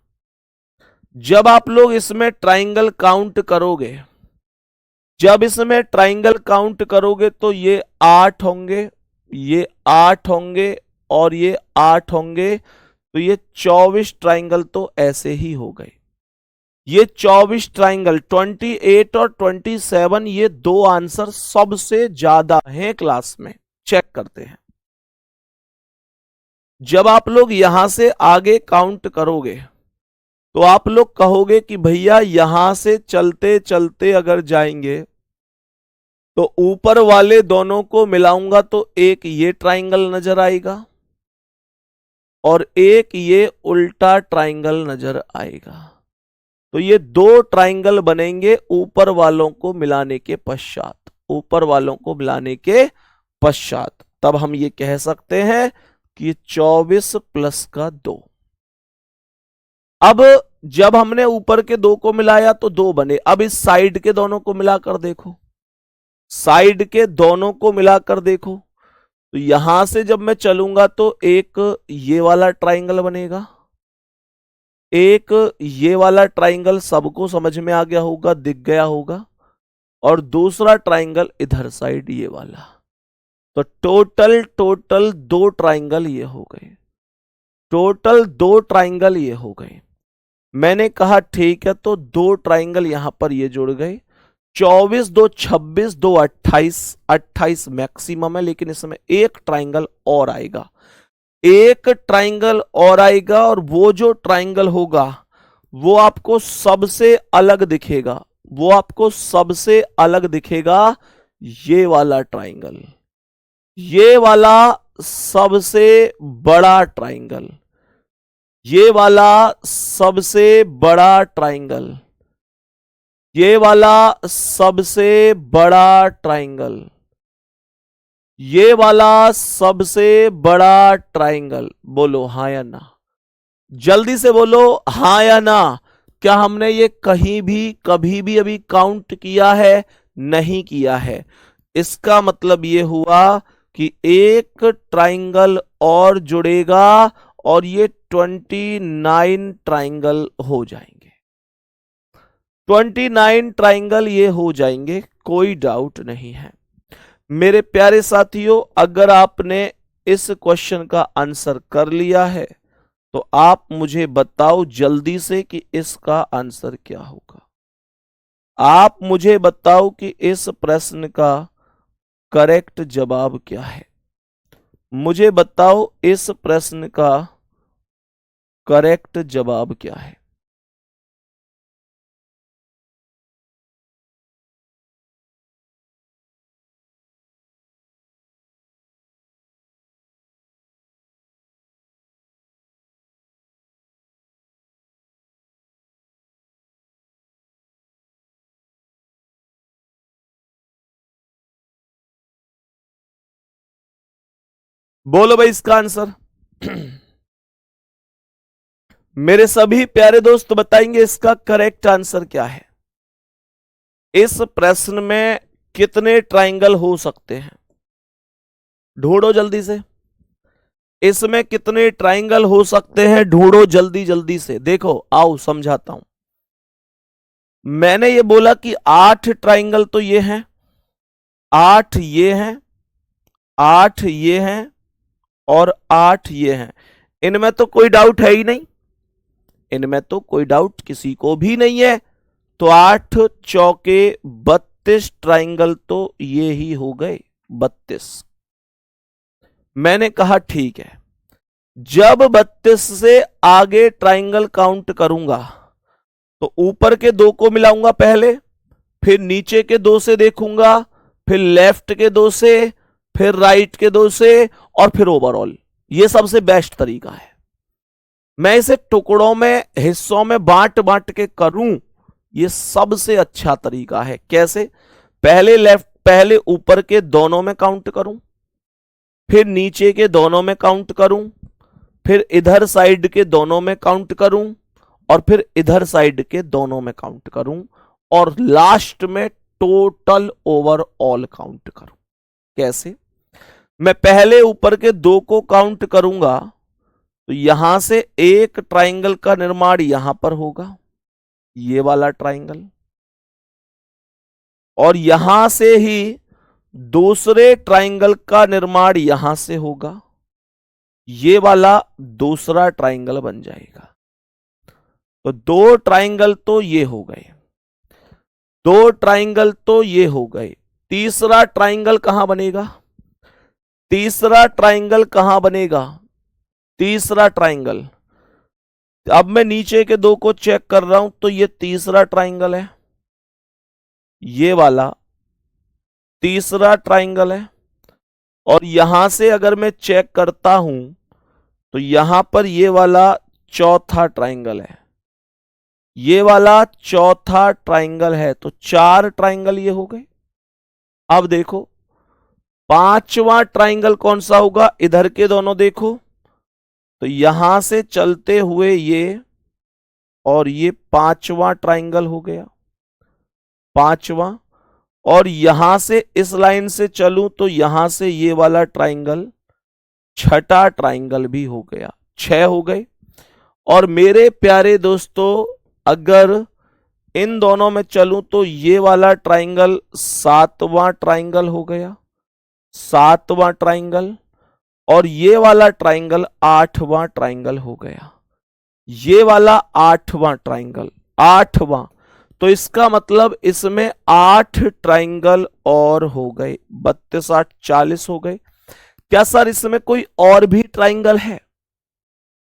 जब आप लोग इसमें ट्राइंगल काउंट करोगे जब इसमें ट्राइंगल काउंट करोगे तो ये 8 होंगे, ये 8 होंगे और ये 8 होंगे, तो ये 24 ट्राइंगल तो ऐसे ही हो गए। ये 24 ट्राइंगल 28 और 27, ये दो आंसर सबसे ज्यादा हैं क्लास में। चेक करते हैं। जब आप लोग यहां से आगे काउंट करोगे तो आप लोग कहोगे कि भैया यहां से चलते चलते अगर जाएंगे तो ऊपर वाले दोनों को मिलाऊंगा तो एक ये ट्राइंगल नजर आएगा और एक ये उल्टा ट्राइंगल नजर आएगा। तो ये दो ट्राइंगल बनेंगे ऊपर वालों को मिलाने के पश्चात, ऊपर वालों को मिलाने के पश्चात। तब हम ये कह सकते हैं कि 24 प्लस का 2। अब जब हमने ऊपर के दो को मिलाया तो दो बने। अब इस साइड के दोनों को मिलाकर देखो, साइड के दोनों को मिलाकर देखो, तो यहां से जब मैं चलूंगा तो एक ये वाला ट्राइंगल बनेगा, एक ये वाला ट्राइंगल सबको समझ में आ गया होगा, दिख गया होगा, और दूसरा ट्राइंगल इधर साइड ये वाला। तो टोटल दो ट्राइंगल ये हो गए, टोटल दो ट्राइंगल ये हो गए। मैंने कहा ठीक है, तो दो ट्राइंगल यहां पर ये जुड़ गए। 24 2 26 2 28, 28 मैक्सिमम है, लेकिन इसमें एक ट्राइंगल और आएगा, एक ट्राइंगल और आएगा, और वो जो ट्राइंगल होगा वो आपको सबसे अलग दिखेगा, वो आपको सबसे अलग दिखेगा ये वाला ट्राइंगल, ये वाला सबसे बड़ा ट्राइंगल, ये वाला सबसे बड़ा ट्राइंगल, ये वाला सबसे बड़ा ट्राइंगल, ये वाला सबसे बड़ा ट्राइंगल। बोलो हां या ना, जल्दी से बोलो हां या ना। क्या हमने ये कहीं भी कभी भी अभी काउंट किया है? नहीं किया है। इसका मतलब ये हुआ कि एक ट्राइंगल और जुड़ेगा और ये 29 ट्राइंगल हो जाएंगे, 29 ट्राइंगल ये हो जाएंगे, कोई डाउट नहीं है। मेरे प्यारे साथियों, अगर आपने इस क्वेश्चन का आंसर कर लिया है तो आप मुझे बताओ जल्दी से कि इसका आंसर क्या होगा। आप मुझे बताओ कि इस प्रश्न का करेक्ट जवाब क्या है। मुझे बताओ इस प्रश्न का करेक्ट जवाब क्या है। बोलो भाई इसका आंसर। मेरे सभी प्यारे दोस्त बताएंगे इसका करेक्ट आंसर क्या है। इस प्रश्न में कितने ट्राइंगल हो सकते हैं? ढूंढो जल्दी से। इसमें कितने ट्राइंगल हो सकते हैं? ढूंढो जल्दी जल्दी से। देखो आओ समझाता हूं। मैंने ये बोला कि 8 ट्राइंगल तो ये हैं, 8 ये हैं, 8 ये हैं और 8 ये हैं। इनमें तो कोई डाउट है ही नहीं, इनमें तो कोई डाउट किसी को भी नहीं है। तो 8 चौके 32 ट्राइंगल तो ये ही हो गए, 32। मैंने कहा ठीक है, जब 32 से आगे ट्राइंगल काउंट करूंगा तो ऊपर के दो को मिलाऊंगा पहले, फिर नीचे के दो से देखूंगा, फिर लेफ्ट के दो से, फिर राइट के दो से, और फिर ओवरऑल। ये सबसे बेस्ट तरीका है। मैं इसे टुकड़ों में, हिस्सों में बांट बांट के करूं, ये सबसे अच्छा तरीका है। कैसे? पहले ऊपर के दोनों में काउंट करूं, फिर नीचे के दोनों में काउंट करूं, फिर इधर साइड के दोनों में काउंट करूं, और फिर इधर साइड के दोनों में काउंट करूं, और लास्ट में टोटल ओवरऑल काउंट करूं। कैसे? मैं पहले ऊपर के दो को काउंट करूंगा तो यहां से एक ट्राइंगल का निर्माण यहां पर होगा, ये वाला ट्राइंगल, और यहां से ही दूसरे ट्राइंगल का निर्माण यहां से होगा, ये वाला दूसरा ट्राइंगल बन जाएगा। तो दो ट्राइंगल तो ये हो गए, दो ट्राइंगल तो ये हो गए। तीसरा ट्राइंगल कहां बनेगा? तीसरा ट्राइंगल कहां बनेगा? तीसरा ट्राइंगल, अब मैं नीचे के दो को चेक कर रहा हूं तो ये तीसरा ट्राइंगल है, ये वाला तीसरा ट्राइंगल है। और यहां से अगर मैं चेक करता हूं तो यहां पर ये वाला चौथा ट्राइंगल है, ये वाला चौथा ट्राइंगल है। तो चार ट्राइंगल ये हो गए। अब देखो पांचवा ट्राइंगल कौन सा होगा? इधर के दोनों देखो, तो यहां से चलते हुए ये और ये पांचवा ट्राइंगल हो गया, पांचवा। और यहां से इस लाइन से चलूं तो यहां से ये वाला ट्राइंगल छठा ट्राइंगल भी हो गया, छह हो गए। और मेरे प्यारे दोस्तों अगर इन दोनों में चलूं तो ये वाला ट्राइंगल सातवां ट्राइंगल हो गया, सातवां ट्राइंगल। और ये वाला ट्राइंगल आठवां ट्राइंगल हो गया, ये वाला आठवां ट्राइंगल, आठवां। तो इसका मतलब इसमें आठ ट्राइंगल और हो गए, 32 8 40 हो गए। क्या सर इसमें कोई और भी ट्राइंगल है?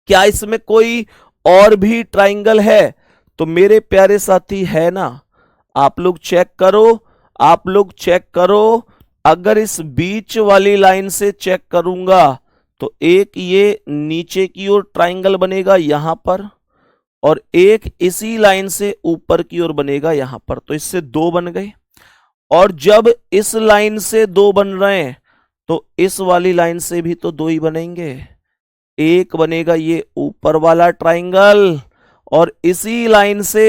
क्या इसमें कोई और भी ट्राइंगल है? तो मेरे प्यारे साथी है ना, आप लोग चेक करो, आप लोग चेक करो। अगर इस बीच वाली लाइन से चेक करूंगा तो एक ये नीचे की ओर ट्राइंगल बनेगा यहां पर, और एक इसी लाइन से ऊपर की ओर बनेगा यहां पर। तो इससे दो बन गए। और जब इस लाइन से दो बन रहे हैं तो इस वाली लाइन से भी तो दो ही बनेंगे। एक बनेगा ये ऊपर वाला ट्राइंगल और इसी लाइन से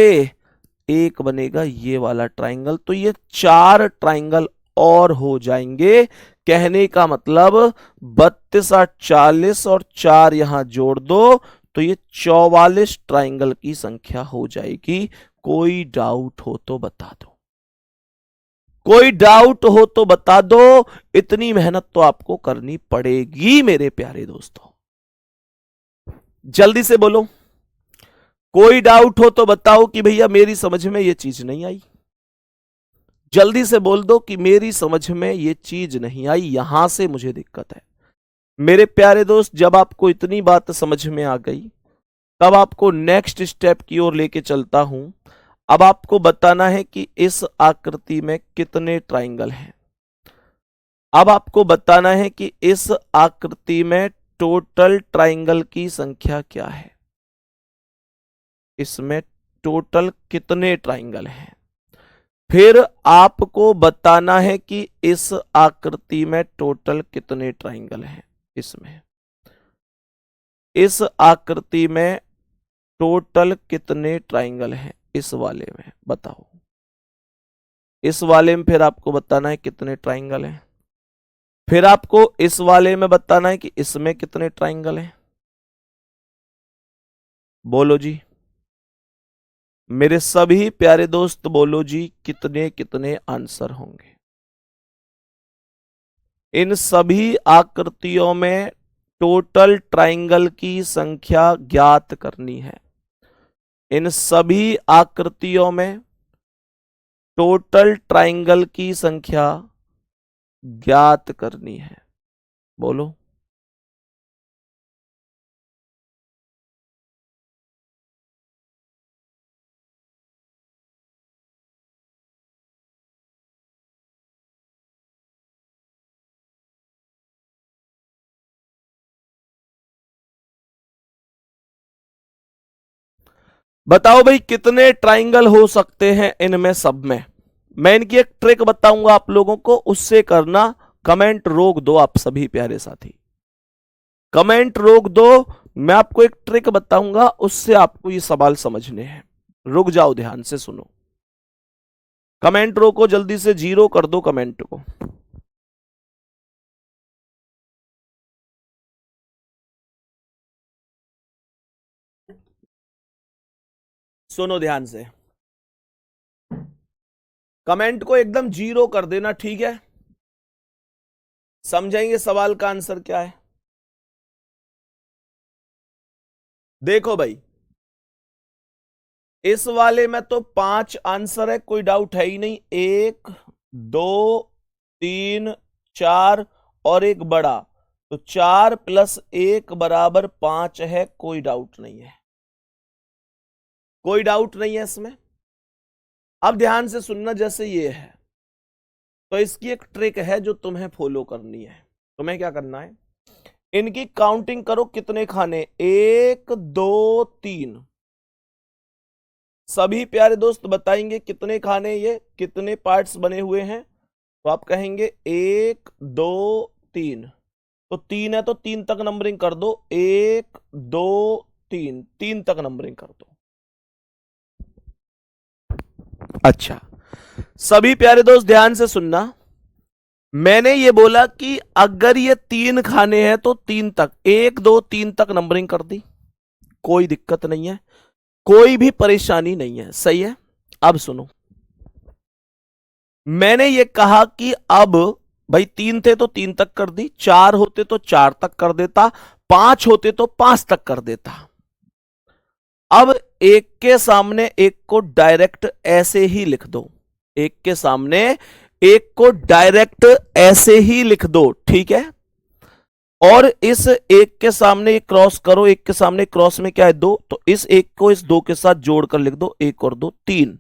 एक बनेगा ये वाला ट्राइंगल। तो ये चार ट्राइंगल और हो जाएंगे। कहने का मतलब 32 8 40 और चार यहां जोड़ दो तो ये 44 ट्राइंगल की संख्या हो जाएगी। कोई डाउट हो तो बता दो, कोई डाउट हो तो बता दो। इतनी मेहनत तो आपको करनी पड़ेगी मेरे प्यारे दोस्तों, जल्दी से बोलो। कोई डाउट हो तो बताओ कि भैया मेरी समझ में ये चीज नहीं आई। जल्दी से बोल दो कि मेरी समझ में ये चीज नहीं आई, यहां से मुझे दिक्कत है। मेरे प्यारे दोस्त जब आपको इतनी बात समझ में आ गई तब आपको नेक्स्ट स्टेप की ओर लेके चलता हूं। अब आपको बताना है कि इस आकृति में कितने ट्राइंगल हैं। अब आपको बताना है कि इस आकृति में टोटल ट्राइंगल की संख्या क्या है, इसमें टोटल कितने ट्राइंगल हैं। फिर आपको बताना है कि इस आकृति में टोटल कितने ट्राइंगल हैं, इसमें इस आकृति में टोटल कितने ट्राइंगल हैं, इस वाले में बताओ। इस वाले में फिर आपको बताना है कितने ट्राइंगल हैं। फिर आपको इस वाले में बताना है कि इसमें कितने ट्राइंगल हैं। बोलो जी मेरे सभी प्यारे दोस्त, बोलो जी कितने कितने आंसर होंगे। इन सभी आकृतियों में टोटल ट्राइंगल की संख्या ज्ञात करनी है। इन सभी आकृतियों में टोटल ट्राइंगल की संख्या ज्ञात करनी है। बोलो। बताओ भाई कितने ट्राइंगल हो सकते हैं इनमें सब में। मैं इनकी एक ट्रिक बताऊंगा आप लोगों को, उससे करना। कमेंट रोक दो आप सभी प्यारे साथी, कमेंट रोक दो। मैं आपको एक ट्रिक बताऊंगा, उससे आपको ये सवाल समझने हैं। रुक जाओ, ध्यान से सुनो। कमेंट रोको, जल्दी से जीरो कर दो कमेंट को। सुनो ध्यान से। कमेंट को एकदम 0 कर देना, ठीक है? समझेंगे सवाल का आंसर क्या है। देखो भाई, इस वाले में तो 5 आंसर है, कोई डाउट है ही नहीं। 1 2 3 4 और एक बड़ा, तो 4 + 1 = 5 है, कोई डाउट नहीं है, कोई डाउट नहीं है इसमें। अब ध्यान से सुनना, जैसे ये है तो इसकी एक ट्रिक है जो तुम्हें फॉलो करनी है। तुम्हें क्या करना है, इनकी काउंटिंग करो, कितने खाने, 1 2 3। सभी प्यारे दोस्त बताएंगे कितने खाने, ये कितने पार्ट्स बने हुए हैं। तो आप कहेंगे 1 2 3, तो 3 है तो 3 तक नंबरिंग कर दो, 1 2 3, 3 तक नंबरिंग कर दो। अच्छा, सभी प्यारे दोस्त ध्यान से सुनना, मैंने ये बोला कि अगर ये 3 खाने हैं तो 3 तक, 1 2 3 तक नंबरिंग कर दी, कोई दिक्कत नहीं है, कोई भी परेशानी नहीं है, सही है। अब सुनो, मैंने ये कहा कि अब भाई 3 थे तो 3 तक कर दी, 4 होते तो 4 तक कर देता, 5 होते तो 5 तक कर देता। अब एक के सामने एक को डायरेक्ट ऐसे ही लिख दो, एक के सामने एक को डायरेक्ट ऐसे ही लिख दो, ठीक है? और इस एक के सामने एक क्रॉस करो, एक के सामने क्रॉस में क्या है, 2, तो इस एक को इस 2 के साथ जोड़कर लिख दो, 1 और 2 3,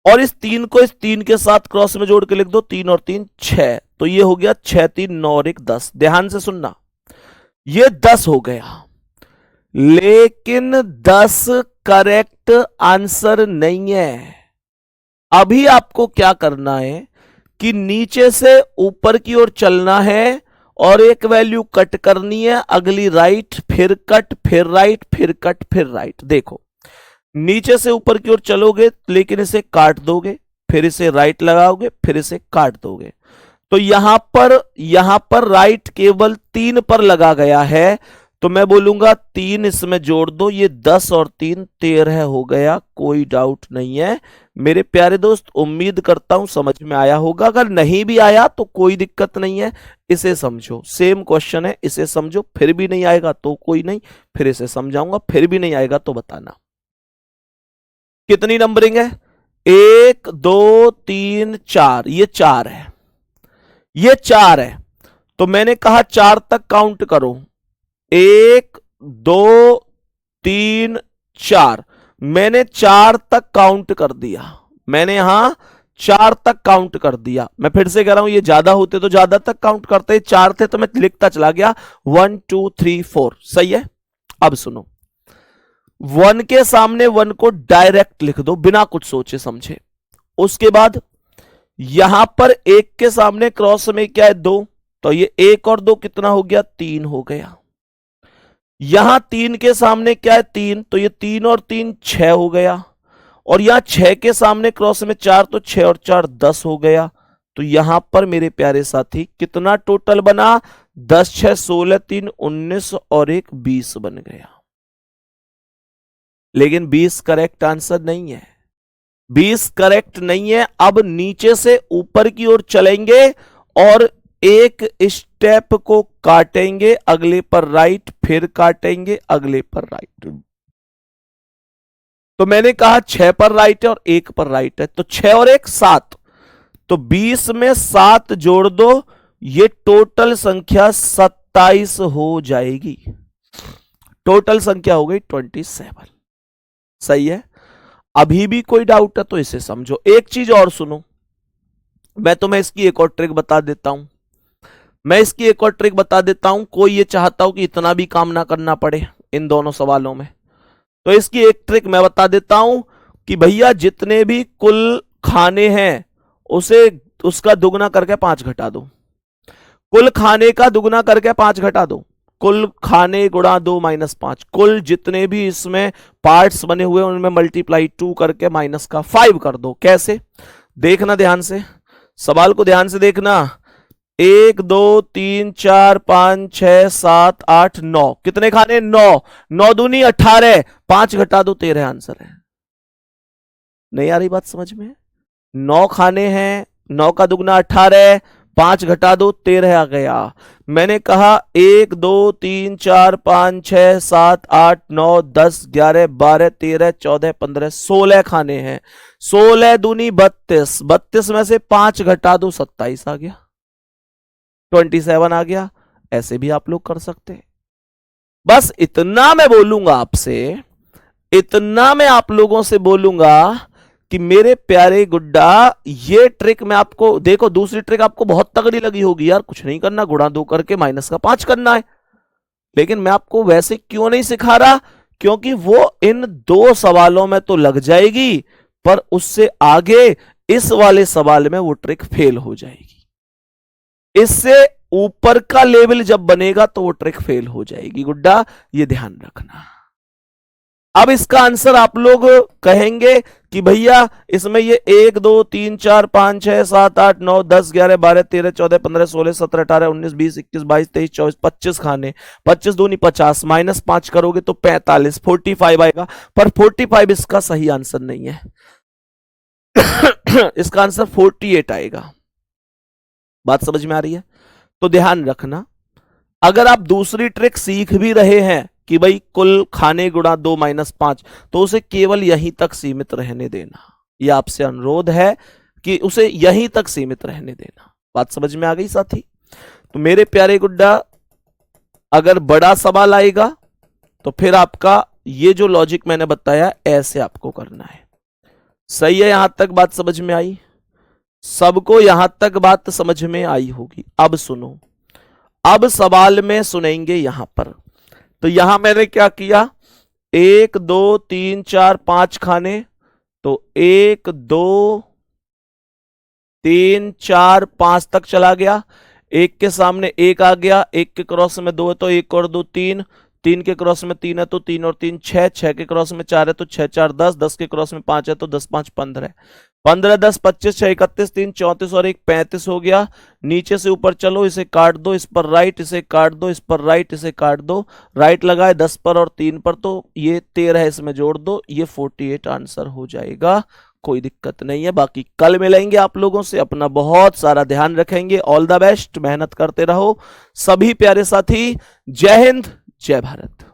और इस 3 को इस 3 के साथ क्रॉस में जोड़ के लिख दो, 3 और 3 6, तो ये हो गया 6 3 9 और 1 10। ध्यान से सुनना, ये 10 हो गया, लेकिन 10 करेक्ट आंसर नहीं है। अभी आपको क्या करना है कि नीचे से ऊपर की ओर चलना है और एक वैल्यू कट करनी है, अगली राइट, फिर कट, फिर राइट, फिर कट, फिर राइट। देखो, नीचे से ऊपर की ओर चलोगे लेकिन इसे काट दोगे, फिर इसे राइट लगाओगे, फिर इसे काट दोगे, तो यहां पर राइट केवल 3 पर लगा गया है, तो मैं बोलूंगा 3 इसमें जोड़ दो, ये 10 और 3 13 हो गया, कोई डाउट नहीं है। मेरे प्यारे दोस्त, उम्मीद करता हूं समझ में आया होगा, अगर नहीं भी आया तो कोई दिक्कत नहीं है, इसे समझो, सेम क्वेश्चन है, इसे समझो, फिर भी नहीं आएगा तो कोई नहीं, फिर इसे समझाऊंगा, फिर भी नहीं आएगा तो बताना। कितनी नंबरिंग है, 1 2 3 4, ये 4 है, ये 4 है, तो मैंने कहा 4 तक काउंट करो, 1 2 3 4, मैंने 4 तक काउंट कर दिया, मैंने यहां 4 तक काउंट कर दिया। मैं फिर से कह रहा हूं, ये ज्यादा होते तो ज्यादा तक काउंट करते, 4 थे तो मैं लिखता चला गया 1 2 3 4, सही है। अब सुनो, 1 के सामने 1 को डायरेक्ट लिख दो बिना कुछ सोचे समझे। उसके बाद यहां पर 1 के सामने क्रॉस में क्या है, 2, तो ये 1 और 2 कितना हो गया, 3 हो गया। यहां 3 के सामने क्या है, 3, तो ये 3 और 3 6 हो गया, और यहां 6 के सामने क्रॉस में 4, तो 6 और 4 10 हो गया। तो यहां पर मेरे प्यारे साथी कितना टोटल बना, 10 6 16 3 19 और 1 20 बन गया। लेकिन 20 करेक्ट आंसर नहीं है, 20 करेक्ट नहीं है। अब नीचे से ऊपर की ओर चलेंगे और एक स्टेप को काटेंगे, अगले पर राइट, फिर काटेंगे, अगले पर राइट। तो मैंने कहा 6 पर राइट है और 1 पर राइट है, तो 6 और 1 7, तो 20 में 7 जोड़ दो, ये टोटल संख्या 27 हो जाएगी, टोटल संख्या हो गई 27, सही है। अभी भी कोई डाउट है तो इसे समझो। एक चीज और सुनो, मैं तुम्हें इसकी एक और ट्रिक बता देता हूं, मैं इसकी एक और ट्रिक बता देता हूं। कोई ये चाहता हो कि इतना भी काम ना करना पड़े इन दोनों सवालों में, तो इसकी एक ट्रिक मैं बता देता हूं कि भैया जितने भी कुल खाने हैं उसे उसका दुगना करके 5 घटा दो, कुल खाने का दुगना करके 5 घटा दो, कुल खाने गुणा 2 - 5, कुल जितने भी इसमें पार्ट्स बने हुए उनमें मल्टीप्लाई 2 करके माइनस का 5 कर दो। कैसे, देखना ध्यान से, सवाल को ध्यान से देखना। 1 2 3 4 5 6 7 8 9, कितने खाने, 9, 9 दूनी 18, 5 घटा दो 13 आंसर है। नहीं आ रही बात समझ में, 9 खाने हैं, 9 का दुगना 18, 5 घटा दो 13 आ गया। मैंने कहा 1 2 3 4 5 6 7 8 9 10 11 12 13 14 15 16 खाने हैं। 16 दूनी 32, 32 में से 5 घटा दो 27 आ गया, 27 आ गया। ऐसे भी आप लोग कर सकते हैं। बस इतना मैं बोलूंगा आपसे, इतना मैं आप लोगों से बोलूंगा कि मेरे प्यारे गुड्डा, ये ट्रिक मैं आपको, देखो दूसरी ट्रिक आपको बहुत तगड़ी लगी होगी यार, कुछ नहीं करना, गुणा 2 करके माइनस का 5 करना है। लेकिन मैं आपको वैसे क्यों नहीं सिखा रहा, क्योंकि वो इन 2 सवालों में तो लग जाएगी, पर उससे आगे इस वाले सवाल में वो ट्रिक फेल हो जाएगी। इससे ऊपर का लेवल जब बनेगा तो वो ट्रिक फेल हो जाएगी गुड्डा, ये ध्यान रखना। अब इसका आंसर आप लोग कहेंगे कि भैया इसमें ये 1 2 3 4 5 6 7 8 9 10 11 12 13 14 15 16 17 18 19 20 21 22 23 24 25 खाने, 25 दूनी 50, माइनस 5 करोगे तो 45, 45 आएगा। पर 45 इसका सही आंसर नहीं है। इसका आंसर 48 आएगा। बात समझ में आ रही है? तो ध्यान रखना, अगर आप दूसरी ट्रिक सीख भी रहे हैं कि भाई कुल खाने गुणा 2 माइनस 5, तो उसे केवल यहीं तक सीमित रहने देना। यह आपसे अनुरोध है कि उसे यहीं तक सीमित रहने देना। बात समझ में आ गई साथी? तो मेरे प्यारे गुड्डा, अगर बड़ा सवाल आएगा तो फिर आपका ये जो लॉजिक मैंने बताया ऐसे आपको करना है। सही है? यहां तक बात समझ में आई? सबको यहां तक बात समझ में आई होगी। अब सुनो, अब सवाल में सुनेंगे यहां पर। तो यहां मैंने क्या किया, 1 2 3 4 5 खाने, तो 1 2 3 4 5 तक चला गया। 1 के सामने 1 आ गया, 1 के क्रॉस में 2 है तो 1 और 2 3, 3 के क्रॉस में 3 है तो 3 और 3 6, 6 के क्रॉस में 4 है तो 6 4 10, 10 के क्रॉस में 5 है तो 10 5 15, 15 10 25 6 31 3 34 और 1 35 हो गया। नीचे से ऊपर चलो, इसे काट दो, इस पर राइट, इसे काट दो, इस पर राइट, इसे काट दो, राइट लगाए 10 पर और 3 पर, तो ये 13 है, इसमें जोड़ दो, ये 48 आंसर हो जाएगा। कोई दिक्कत नहीं है। बाकी कल मिलेंगे आप लोगों से, अपना बहुत सारा ध्यान रखेंगे। ऑल द बेस्ट, मेहनत करते रहो सभी प्यारे साथी। जय हिंद, जय भारत।